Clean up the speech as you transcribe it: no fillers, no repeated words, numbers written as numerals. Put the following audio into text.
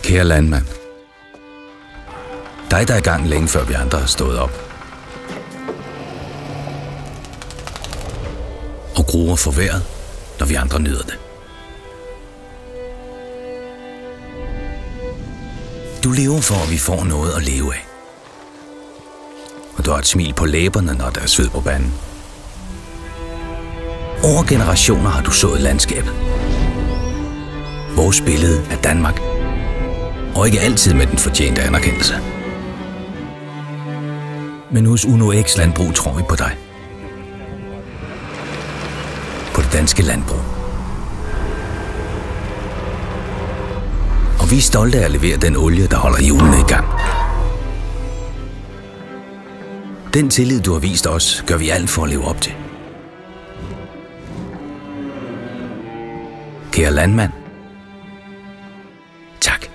Kære landmand. Dig, der er i gang længe før vi andre har stået op. Og gruer for vejret, når vi andre nyder det. Du lever for, at vi får noget at leve af. Og du har et smil på læberne, når der er sved på panden. Over generationer har du sået landskabet. Vores billede af Danmark. Og ikke altid med den fortjente anerkendelse. Men hos Uno X Landbrug tror vi på dig. På det danske landbrug. Og vi er stolte af at levere den olie, der holder hjulene i gang. Den tillid, du har vist os, gør vi alt for at leve op til. Kære landmand. Tak.